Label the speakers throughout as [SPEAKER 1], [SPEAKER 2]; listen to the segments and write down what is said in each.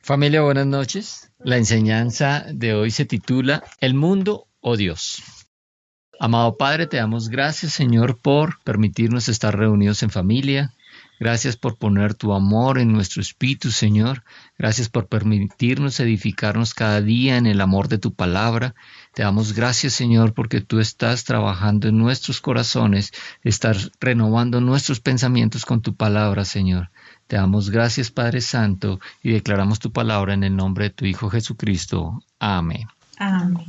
[SPEAKER 1] Familia, buenas noches. La enseñanza de hoy se titula El mundo o Dios. Amado Padre, te damos gracias, Señor, por permitirnos estar reunidos en familia. Gracias por poner tu amor en nuestro espíritu, Señor. Gracias por permitirnos edificarnos cada día en el amor de tu palabra. Te damos gracias, Señor, porque tú estás trabajando en nuestros corazones, estás renovando nuestros pensamientos con tu palabra, Señor. Te damos gracias, Padre Santo, y declaramos tu palabra en el nombre de tu Hijo Jesucristo. Amén.
[SPEAKER 2] Amén.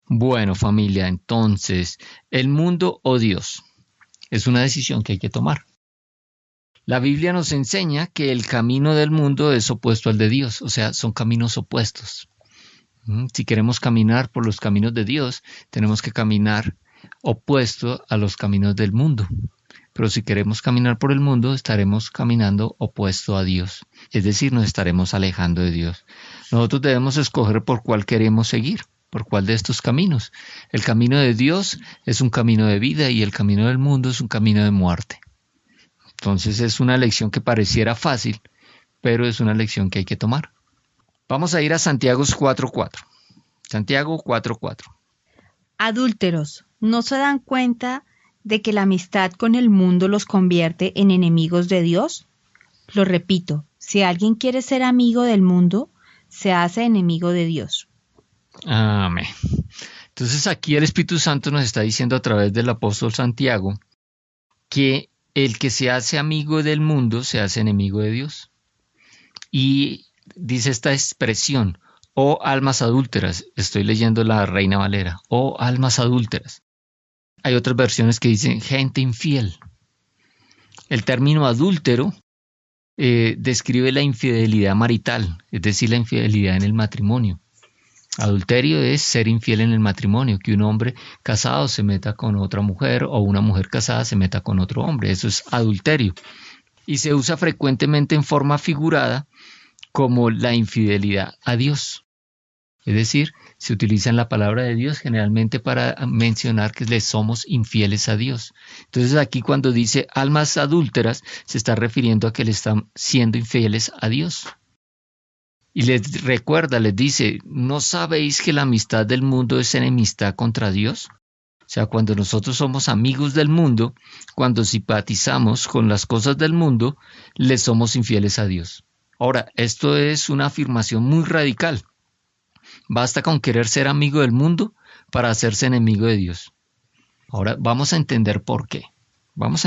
[SPEAKER 1] Bueno, familia, entonces, ¿el mundo o Dios? Es una decisión que hay que tomar. La Biblia nos enseña que el camino del mundo es opuesto al de Dios, o sea, son caminos opuestos. Si queremos caminar por los caminos de Dios, tenemos que caminar opuesto a los caminos del mundo. Pero si queremos caminar por el mundo, estaremos caminando opuesto a Dios. Es decir, nos estaremos alejando de Dios. Nosotros debemos escoger por cuál queremos seguir, por cuál de estos caminos. El camino de Dios es un camino de vida y el camino del mundo es un camino de muerte. Entonces es una lección que pareciera fácil, pero es una lección que hay que tomar. Vamos a ir a Santiago 4.4. Santiago 4.4.
[SPEAKER 2] Adúlteros, ¿no se dan cuenta de que la amistad con el mundo los convierte en enemigos de Dios? Lo repito, si alguien quiere ser amigo del mundo, se hace enemigo de Dios.
[SPEAKER 1] Amén. Entonces aquí el Espíritu Santo nos está diciendo a través del apóstol Santiago que el que se hace amigo del mundo se hace enemigo de Dios. Y dice esta expresión, oh almas adúlteras, estoy leyendo la Reina Valera, oh almas adúlteras. Hay otras versiones que dicen gente infiel. El término adúltero describe la infidelidad marital, es decir, la infidelidad en el matrimonio. Adulterio es ser infiel en el matrimonio, que un hombre casado se meta con otra mujer o una mujer casada se meta con otro hombre. Eso es adulterio. Y se usa frecuentemente en forma figurada como la infidelidad a Dios. Es decir, se utiliza en la palabra de Dios generalmente para mencionar que le somos infieles a Dios. Entonces aquí cuando dice almas adúlteras, se está refiriendo a que le están siendo infieles a Dios. Y les recuerda, les dice, ¿no sabéis que la amistad del mundo es enemistad contra Dios? O sea, cuando nosotros somos amigos del mundo, cuando simpatizamos con las cosas del mundo, le somos infieles a Dios. Ahora, esto es una afirmación muy radical. Basta con querer ser amigo del mundo para hacerse enemigo de Dios. Ahora, vamos a entender por qué. Vamos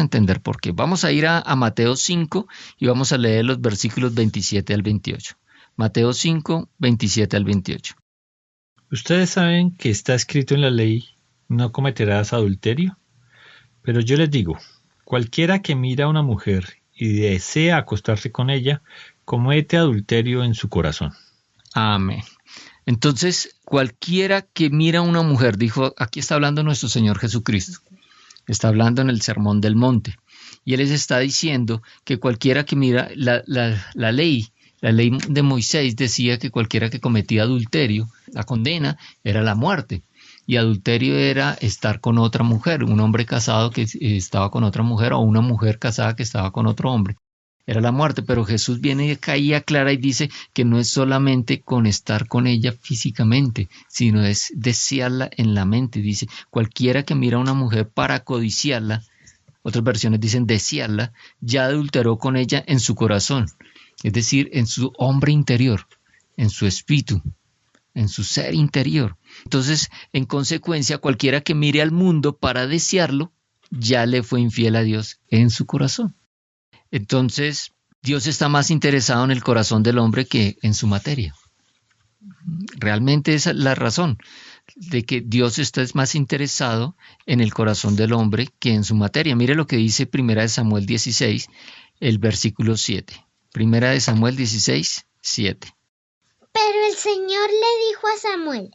[SPEAKER 1] a ir a Mateo 5 y vamos a leer los versículos 27 al 28. Mateo 5, 27 al 28.
[SPEAKER 3] Ustedes saben que está escrito en la ley, no cometerás adulterio. Pero yo les digo, cualquiera que mira a una mujer y desea acostarse con ella, comete adulterio en su corazón.
[SPEAKER 1] Amén. Entonces, cualquiera que mira a una mujer, dijo, aquí está hablando nuestro Señor Jesucristo, está hablando en el Sermón del Monte, y Él les está diciendo que cualquiera que mira la ley de Moisés decía que cualquiera que cometía adulterio, la condena era la muerte. Y adulterio era estar con otra mujer, un hombre casado que estaba con otra mujer o una mujer casada que estaba con otro hombre. Era la muerte, pero Jesús viene acá y aclara y dice que no es solamente con estar con ella físicamente, sino es desearla en la mente. Dice, cualquiera que mira a una mujer para codiciarla, otras versiones dicen desearla, ya adulteró con ella en su corazón. Es decir, en su hombre interior, en su espíritu, en su ser interior. Entonces, en consecuencia, cualquiera que mire al mundo para desearlo, ya le fue infiel a Dios en su corazón. Entonces, Dios está más interesado en el corazón del hombre que en su materia. Realmente esa es la razón de que Dios está más interesado en el corazón del hombre que en su materia. Mire lo que dice 1 Samuel 16, el versículo 7. 1 Samuel 16, 7.
[SPEAKER 4] Pero el Señor le dijo a Samuel,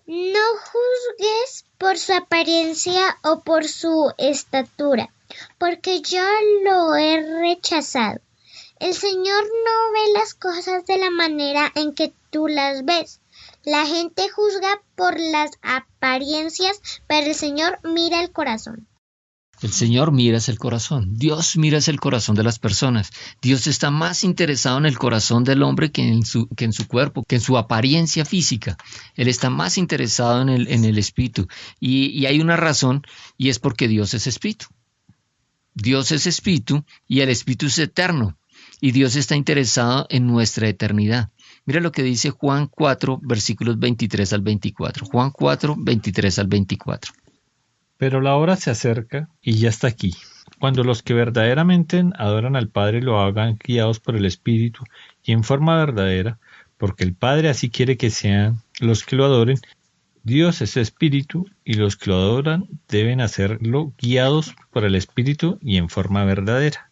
[SPEAKER 4] no juzgues por su apariencia o por su estatura, porque yo lo he rechazado. El Señor no ve las cosas de la manera en que tú las ves. La gente juzga por las apariencias, pero el Señor mira el corazón.
[SPEAKER 1] El Señor mira hacia el corazón. Dios mira hacia el corazón de las personas. Dios está más interesado en el corazón del hombre que en su cuerpo, que en su apariencia física. Él está más interesado en el espíritu. Y hay una razón, y es porque Dios es espíritu. Dios es espíritu y el espíritu es eterno. Y Dios está interesado en nuestra eternidad. Mira lo que dice Juan 4, versículos 23 al 24. Juan 4, 23 al 24.
[SPEAKER 3] Pero la hora se acerca y ya está aquí, cuando los que verdaderamente adoran al Padre lo hagan guiados por el Espíritu y en forma verdadera, porque el Padre así quiere que sean los que lo adoren. Dios es Espíritu y los que lo adoran deben hacerlo guiados por el Espíritu y en forma verdadera.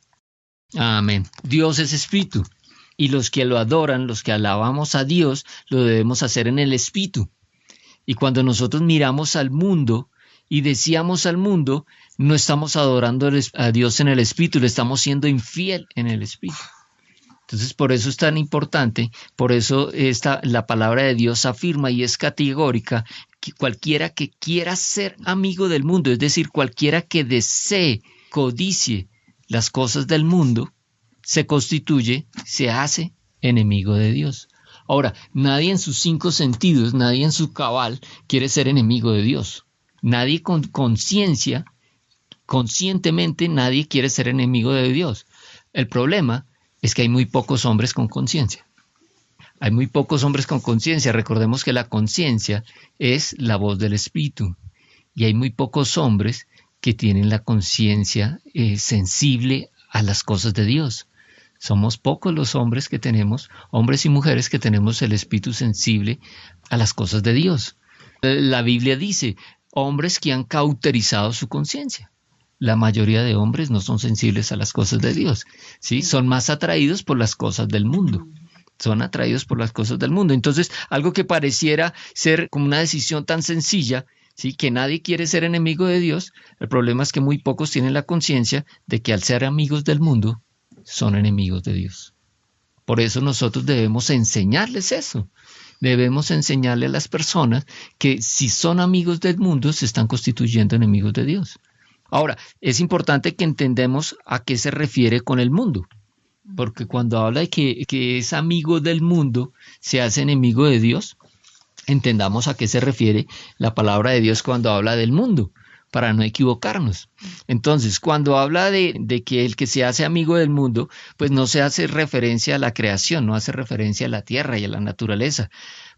[SPEAKER 1] Amén. Dios es espíritu y los que lo adoran, los que alabamos a Dios, lo debemos hacer en el espíritu. Y cuando nosotros miramos al mundo y deseamos al mundo, no estamos adorando a Dios en el espíritu, le estamos siendo infiel en el espíritu. Entonces, por eso es tan importante, por eso la palabra de Dios afirma y es categórica que cualquiera que quiera ser amigo del mundo, es decir, cualquiera que desee, codicie las cosas del mundo, se constituye, se hace enemigo de Dios. Ahora, nadie en sus 5 sentidos, nadie en su cabal quiere ser enemigo de Dios. Nadie con conciencia, conscientemente, nadie quiere ser enemigo de Dios. El problema es que hay muy pocos hombres con conciencia. Hay muy pocos hombres con conciencia. Recordemos que la conciencia es la voz del Espíritu. Y hay muy pocos hombres que tienen la conciencia sensible a las cosas de Dios. Somos pocos los hombres que tenemos, hombres y mujeres que tenemos el Espíritu sensible a las cosas de Dios. La Biblia dice, hombres que han cauterizado su conciencia. La mayoría de hombres no son sensibles a las cosas de Dios, ¿sí? Son más atraídos por las cosas del mundo. Son atraídos por las cosas del mundo. Entonces, algo que pareciera ser como una decisión tan sencilla, ¿sí? Que nadie quiere ser enemigo de Dios, el problema es que muy pocos tienen la conciencia de que al ser amigos del mundo, son enemigos de Dios. Por eso nosotros debemos enseñarles eso. Debemos enseñarle a las personas que si son amigos del mundo, se están constituyendo enemigos de Dios. Ahora, es importante que entendamos a qué se refiere con el mundo. Porque cuando habla de que es amigo del mundo, se hace enemigo de Dios, entendamos a qué se refiere la palabra de Dios cuando habla del mundo, para no equivocarnos. Entonces, cuando habla de que el que se hace amigo del mundo, pues no se hace referencia a la creación, no hace referencia a la tierra y a la naturaleza.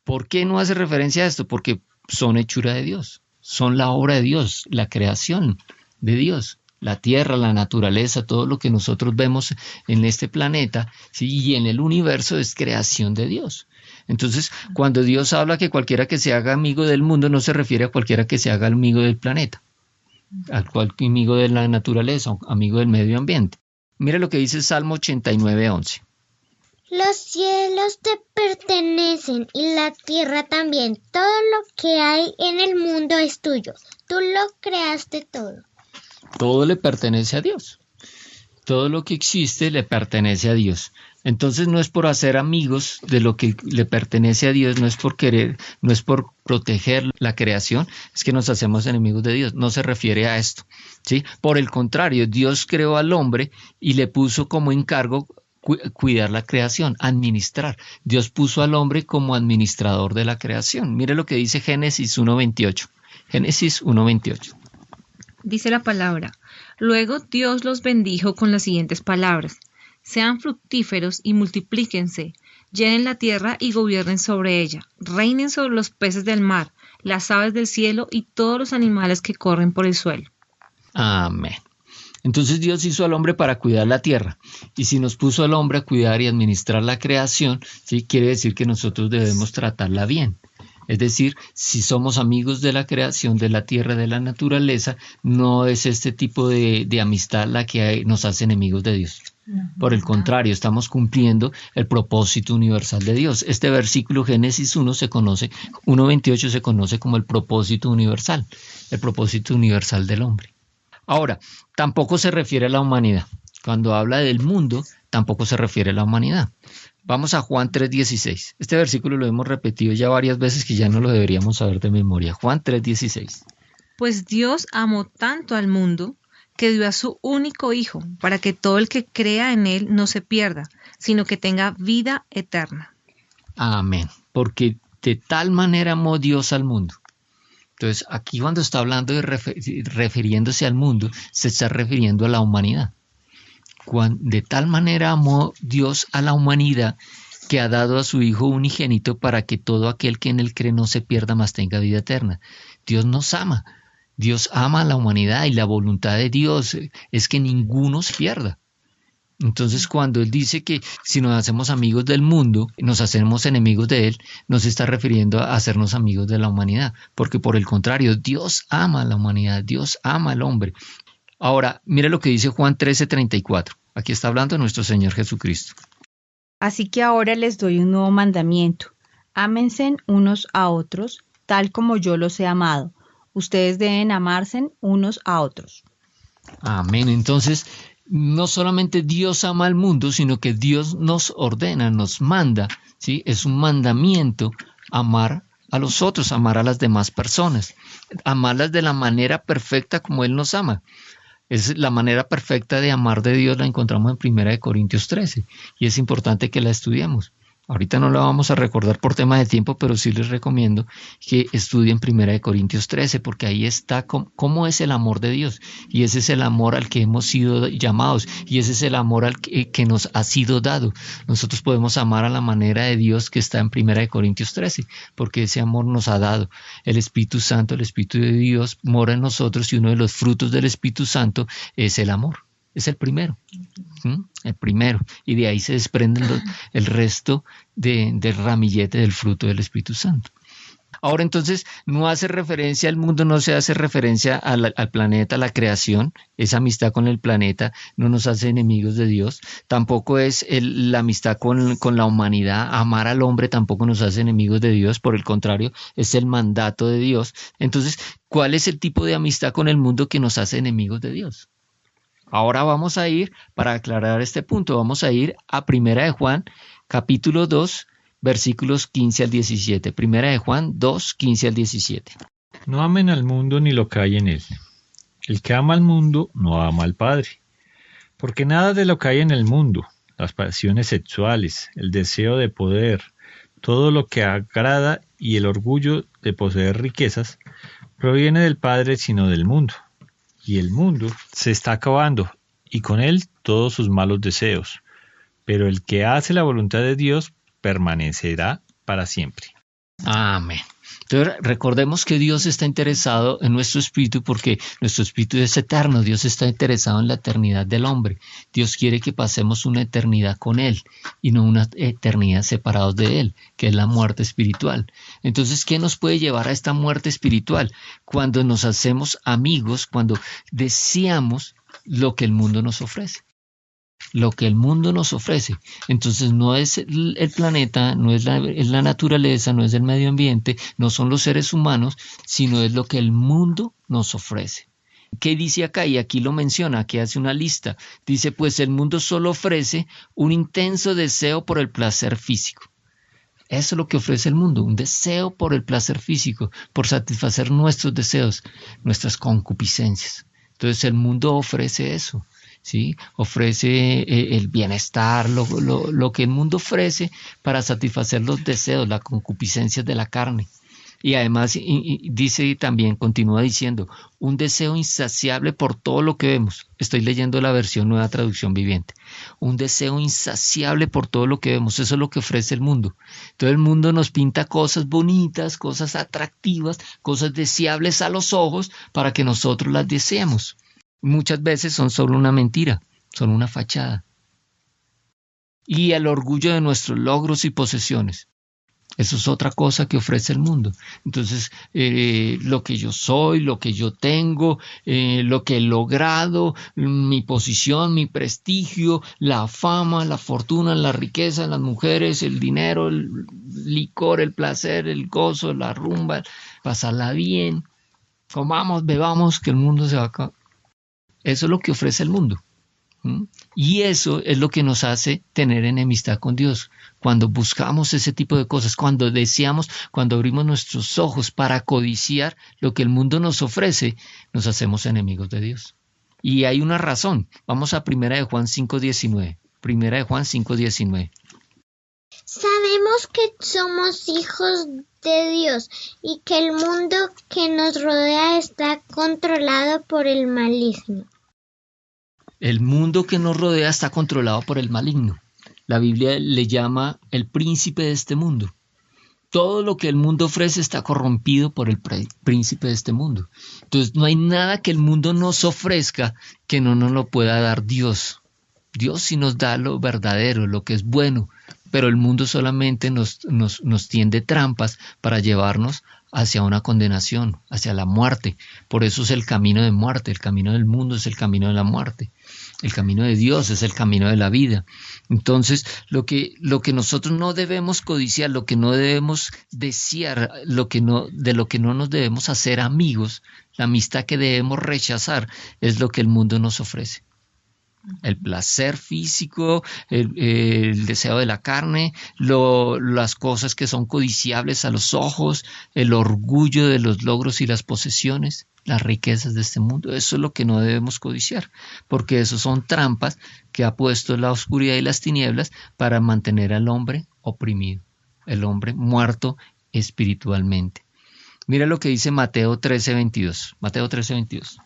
[SPEAKER 1] ¿Por qué no hace referencia a esto? Porque son hechura de Dios, son la obra de Dios, la creación de Dios. La tierra, la naturaleza, todo lo que nosotros vemos en este planeta, ¿sí? Y en el universo es creación de Dios. Entonces, cuando Dios habla que cualquiera que se haga amigo del mundo, no se refiere a cualquiera que se haga amigo del planeta, al cual amigo de la naturaleza, amigo del medio ambiente. Mire lo que dice Salmo 89:11.
[SPEAKER 4] Los cielos te pertenecen y la tierra también. Todo lo que hay en el mundo es tuyo. Tú lo creaste todo.
[SPEAKER 1] Todo le pertenece a Dios. Todo lo que existe le pertenece a Dios. Entonces no es por hacer amigos de lo que le pertenece a Dios, no es por querer, no es por proteger la creación, es que nos hacemos enemigos de Dios. No se refiere a esto, ¿sí? Por el contrario, Dios creó al hombre y le puso como encargo cuidar la creación, administrar. Dios puso al hombre como administrador de la creación. Mire lo que dice Génesis 1:28. Génesis 1:28.
[SPEAKER 2] Dice la palabra, luego Dios los bendijo con las siguientes palabras, sean fructíferos y multiplíquense, llenen la tierra y gobiernen sobre ella, reinen sobre los peces del mar, las aves del cielo y todos los animales que corren por el suelo.
[SPEAKER 1] Amén. Entonces Dios hizo al hombre para cuidar la tierra, y si nos puso al hombre a cuidar y administrar la creación, ¿sí? Quiere decir que nosotros debemos tratarla bien. Es decir, si somos amigos de la creación, de la tierra, de la naturaleza, no es este tipo de amistad la que nos hace enemigos de Dios. Por el contrario, estamos cumpliendo el propósito universal de Dios. Este versículo Génesis 1:28 se conoce como el propósito universal del hombre. Ahora, tampoco se refiere a la humanidad. Cuando habla del mundo, tampoco se refiere a la humanidad. Vamos a Juan 3:16. Este versículo lo hemos repetido ya varias veces que ya no lo deberíamos saber de memoria. Juan 3:16.
[SPEAKER 2] Pues Dios amó tanto al mundo
[SPEAKER 5] que dio a su único Hijo, para que todo el que crea en Él no se pierda, sino que tenga vida eterna.
[SPEAKER 1] Amén. Porque de tal manera amó Dios al mundo. Entonces, aquí cuando está hablando de refiriéndose al mundo, se está refiriendo a la humanidad. De tal manera amó Dios a la humanidad que ha dado a su Hijo unigénito para que todo aquel que en Él cree no se pierda, mas tenga vida eterna. Dios nos ama. Dios ama a la humanidad y la voluntad de Dios es que ninguno se pierda. Entonces, cuando Él dice que si nos hacemos amigos del mundo, nos hacemos enemigos de Él, no se está refiriendo a hacernos amigos de la humanidad, porque por el contrario, Dios ama a la humanidad, Dios ama al hombre. Ahora, mire lo que dice Juan 13:34. Aquí está hablando nuestro Señor Jesucristo.
[SPEAKER 2] Así que ahora les doy un nuevo mandamiento. Ámense unos a otros, tal como yo los he amado. Ustedes deben amarse unos a otros.
[SPEAKER 1] Amén. Entonces, no solamente Dios ama al mundo, sino que Dios nos ordena, nos manda, ¿sí? Es un mandamiento amar a los otros, amar a las demás personas, amarlas de la manera perfecta como Él nos ama. Es la manera perfecta de amar de Dios, la encontramos en 1 Corintios 13 y es importante que la estudiemos. Ahorita no la vamos a recordar por tema de tiempo, pero sí les recomiendo que estudien 1 Corintios 13, porque ahí está cómo es el amor de Dios. Y ese es el amor al que hemos sido llamados, y ese es el amor al que nos ha sido dado. Nosotros podemos amar a la manera de Dios que está en 1 Corintios 13, porque ese amor nos ha dado. El Espíritu Santo, el Espíritu de Dios mora en nosotros, y uno de los frutos del Espíritu Santo es el amor. Es el primero. El primero, y de ahí se desprenden el resto del ramillete del fruto del Espíritu Santo. Ahora entonces no hace referencia al mundo, no se hace referencia al planeta, a la creación, esa amistad con el planeta no nos hace enemigos de Dios, tampoco es la amistad con la humanidad, amar al hombre tampoco nos hace enemigos de Dios, por el contrario, es el mandato de Dios. Entonces, ¿cuál es el tipo de amistad con el mundo que nos hace enemigos de Dios? Ahora vamos a ir, para aclarar este punto, vamos a ir a 1 de Juan, capítulo 2, versículos 15 al 17. 1 de Juan 2, 15 al 17.
[SPEAKER 3] No amen al mundo ni lo que hay en él. El que ama al mundo no ama al Padre. Porque nada de lo que hay en el mundo, las pasiones sexuales, el deseo de poder, todo lo que agrada y el orgullo de poseer riquezas, proviene del Padre sino del mundo. Y el mundo se está acabando, y con él todos sus malos deseos. Pero el que hace la voluntad de Dios permanecerá para siempre.
[SPEAKER 1] Amén. Entonces recordemos que Dios está interesado en nuestro espíritu porque nuestro espíritu es eterno. Dios está interesado en la eternidad del hombre. Dios quiere que pasemos una eternidad con Él y no una eternidad separados de Él, que es la muerte espiritual. Entonces, ¿qué nos puede llevar a esta muerte espiritual? Cuando nos hacemos amigos, cuando deseamos lo que el mundo nos ofrece. Lo que el mundo nos ofrece. Entonces no es el planeta, no es la naturaleza, no es el medio ambiente, no son los seres humanos, sino es lo que el mundo nos ofrece. ¿Qué dice acá? Y aquí lo menciona, aquí hace una lista. Dice, pues el mundo solo ofrece un intenso deseo por el placer físico. Eso es lo que ofrece el mundo, un deseo por el placer físico, por satisfacer nuestros deseos, nuestras concupiscencias. Entonces el mundo ofrece eso. ¿Sí? Ofrece el bienestar, lo que el mundo ofrece para satisfacer los deseos, las concupiscencias de la carne. Y además dice también, continúa diciendo, un deseo insaciable por todo lo que vemos. Estoy leyendo la versión Nueva Traducción Viviente. Un deseo insaciable por todo lo que vemos. Eso es lo que ofrece el mundo. Todo el mundo nos pinta cosas bonitas, cosas atractivas, cosas deseables a los ojos para que nosotros las deseemos. Muchas veces son solo una mentira, son una fachada. Y el orgullo de nuestros logros y posesiones. Eso es otra cosa que ofrece el mundo. Entonces, lo que yo soy, lo que yo tengo, lo que he logrado, mi posición, mi prestigio, la fama, la fortuna, la riqueza, las mujeres, el dinero, el licor, el placer, el gozo, la rumba, pasarla bien. Comamos, bebamos, que el mundo se va a acabar. Eso es lo que ofrece el mundo. Y eso es lo que nos hace tener enemistad con Dios. Cuando buscamos ese tipo de cosas, cuando deseamos, cuando abrimos nuestros ojos para codiciar lo que el mundo nos ofrece, nos hacemos enemigos de Dios. Y hay una razón. Vamos a 1 de Juan 5:19. 1 de Juan 5:19.
[SPEAKER 4] Sabemos que somos hijos de Dios y que el mundo que nos rodea está controlado por el maligno.
[SPEAKER 1] El mundo que nos rodea está controlado por el maligno. La Biblia le llama el príncipe de este mundo. Todo lo que el mundo ofrece está corrompido por el príncipe de este mundo. Entonces no hay nada que el mundo nos ofrezca que no nos lo pueda dar Dios. Dios sí nos da lo verdadero, lo que es bueno, pero el mundo solamente nos tiende trampas para llevarnos hacia una condenación, hacia la muerte. Por eso es el camino de muerte, el camino del mundo es el camino de la muerte. El camino de Dios es el camino de la vida. Entonces, lo que nosotros no debemos codiciar, lo que no debemos desear, de lo que no nos debemos hacer amigos, la amistad que debemos rechazar, es lo que el mundo nos ofrece. El placer físico, el deseo de la carne, las cosas que son codiciables a los ojos, el orgullo de los logros y las posesiones, las riquezas de este mundo. Eso es lo que no debemos codiciar, porque eso son trampas que ha puesto la oscuridad y las tinieblas para mantener al hombre oprimido, el hombre muerto espiritualmente. Mira lo que dice Mateo 13:22. Mateo 13:22.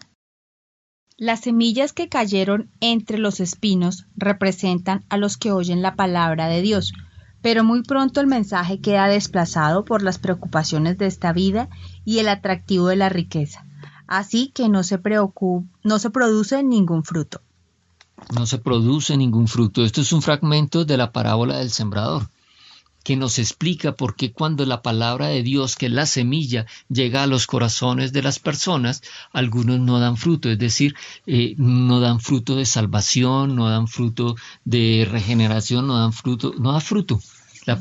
[SPEAKER 2] Las semillas que cayeron entre los espinos representan a los que oyen la palabra de Dios, pero muy pronto el mensaje queda desplazado por las preocupaciones de esta vida y el atractivo de la riqueza. Así que no se produce ningún fruto.
[SPEAKER 1] No se produce ningún fruto. Esto es un fragmento de la parábola del sembrador, que nos explica por qué cuando la palabra de Dios, que es la semilla, llega a los corazones de las personas, algunos no dan fruto, es decir, no dan fruto de salvación, no dan fruto de regeneración, no da fruto. La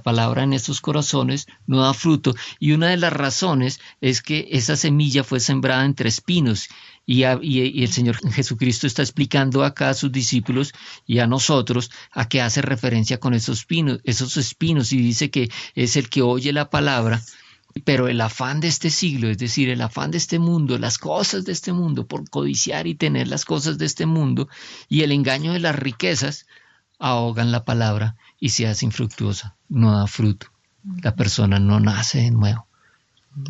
[SPEAKER 1] palabra en estos corazones no da fruto, y una de las razones es que esa semilla fue sembrada entre espinos, y el Señor Jesucristo está explicando acá a sus discípulos y a nosotros a qué hace referencia con esos espinos, y dice que es el que oye la palabra, pero el afán de este siglo, es decir, el afán de este mundo, las cosas de este mundo, por codiciar y tener las cosas de este mundo, y el engaño de las riquezas, ahogan la palabra y se hace infructuosa, no da fruto. La persona no nace de nuevo.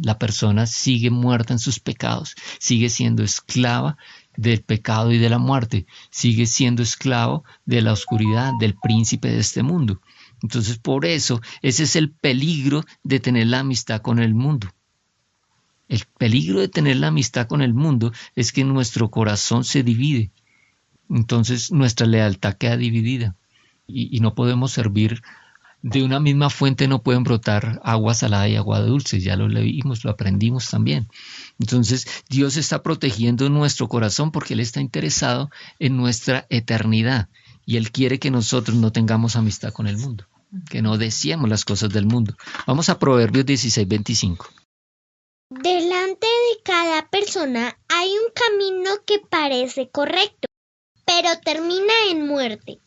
[SPEAKER 1] La persona sigue muerta en sus pecados, sigue siendo esclava del pecado y de la muerte, sigue siendo esclavo de la oscuridad, del príncipe de este mundo. Entonces, por eso, ese es el peligro de tener la amistad con el mundo. El peligro de tener la amistad con el mundo es que nuestro corazón se divide. Entonces, nuestra lealtad queda dividida. Y no podemos servir, de una misma fuente no pueden brotar agua salada y agua dulce, ya lo leímos, lo aprendimos también. Entonces Dios está protegiendo nuestro corazón porque Él está interesado en nuestra eternidad y Él quiere que nosotros no tengamos amistad con el mundo, que no deseemos las cosas del mundo. Vamos a Proverbios 16:25.
[SPEAKER 4] Delante de cada persona hay un camino que parece correcto, pero termina en muerte.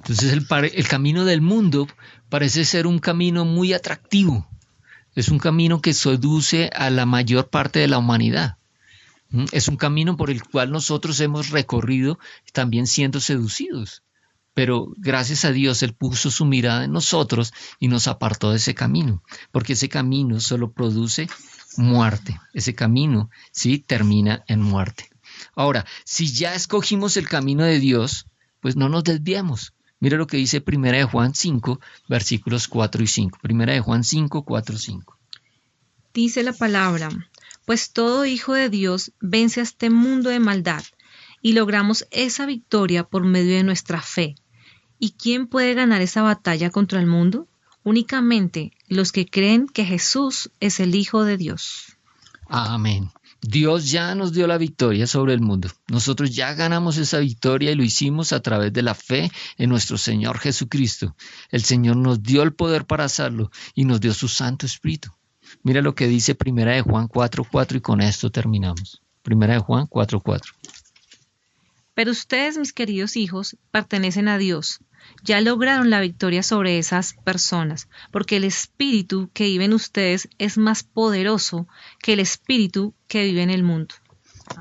[SPEAKER 1] Entonces el camino del mundo parece ser un camino muy atractivo. Es un camino que seduce a la mayor parte de la humanidad. Es un camino por el cual nosotros hemos recorrido también siendo seducidos. Pero gracias a Dios Él puso su mirada en nosotros y nos apartó de ese camino. Porque ese camino solo produce muerte. Ese camino sí termina en muerte. Ahora, si ya escogimos el camino de Dios, pues no nos desviemos. Mira lo que dice 1 de Juan 5, versículos 4 y 5. 1 de Juan 5, 4 y 5.
[SPEAKER 5] Dice la palabra, pues todo hijo de Dios vence a este mundo de maldad, y logramos esa victoria por medio de nuestra fe. ¿Y quién puede ganar esa batalla contra el mundo? Únicamente los que creen que Jesús es el Hijo de Dios.
[SPEAKER 1] Amén. Dios ya nos dio la victoria sobre el mundo. Nosotros ya ganamos esa victoria y lo hicimos a través de la fe en nuestro Señor Jesucristo. El Señor nos dio el poder para hacerlo y nos dio su Santo Espíritu. Mira lo que dice 1 de Juan 4:4 y con esto terminamos. 1 de Juan 4:4.
[SPEAKER 5] Pero ustedes, mis queridos hijos, pertenecen a Dios. Ya lograron la victoria sobre esas personas, porque el espíritu que vive en ustedes es más poderoso que el espíritu que vive en el mundo.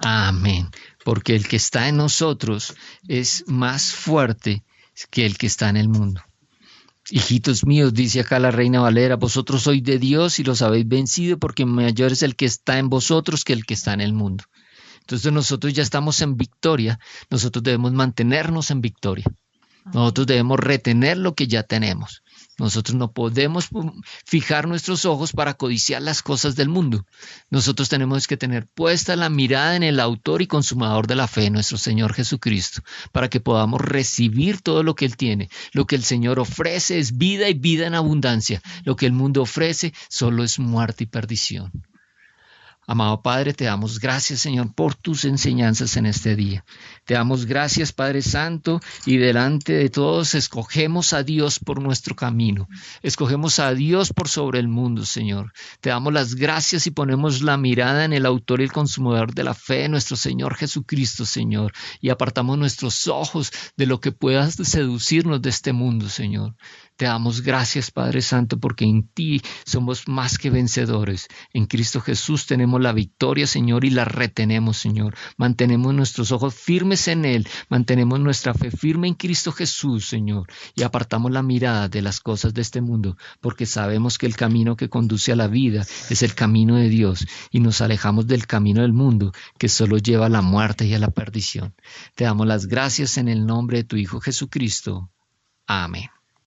[SPEAKER 1] Amén. porque el que está en nosotros es más fuerte que el que está en el mundo. Hijitos míos, dice acá la Reina Valera, vosotros sois de Dios y los habéis vencido, porque mayor es el que está en vosotros que el que está en el mundo. Entonces nosotros ya estamos en victoria, nosotros debemos mantenernos en victoria. Nosotros debemos retener lo que ya tenemos. Nosotros no podemos fijar nuestros ojos para codiciar las cosas del mundo. Nosotros tenemos que tener puesta la mirada en el autor y consumador de la fe, nuestro Señor Jesucristo, para que podamos recibir todo lo que Él tiene. Lo que el Señor ofrece es vida y vida en abundancia. Lo que el mundo ofrece solo es muerte y perdición. Amado Padre, te damos gracias, Señor, por tus enseñanzas en este día. Te damos gracias, Padre Santo, y delante de todos escogemos a Dios por nuestro camino. Escogemos a Dios por sobre el mundo, Señor. Te damos las gracias y ponemos la mirada en el autor y el consumador de la fe, nuestro Señor Jesucristo, Señor, y apartamos nuestros ojos de lo que pueda seducirnos de este mundo, Señor. Te damos gracias, Padre Santo, porque en ti somos más que vencedores. En Cristo Jesús tenemos la victoria, Señor, y la retenemos, Señor. Mantenemos nuestros ojos firmes en Él, mantenemos nuestra fe firme en Cristo Jesús, Señor, y apartamos la mirada de las cosas de este mundo, porque sabemos que el camino que conduce a la vida es el camino de Dios, y nos alejamos del camino del mundo, que solo lleva a la muerte y a la perdición. Te damos las gracias en el nombre de tu Hijo Jesucristo. Amén.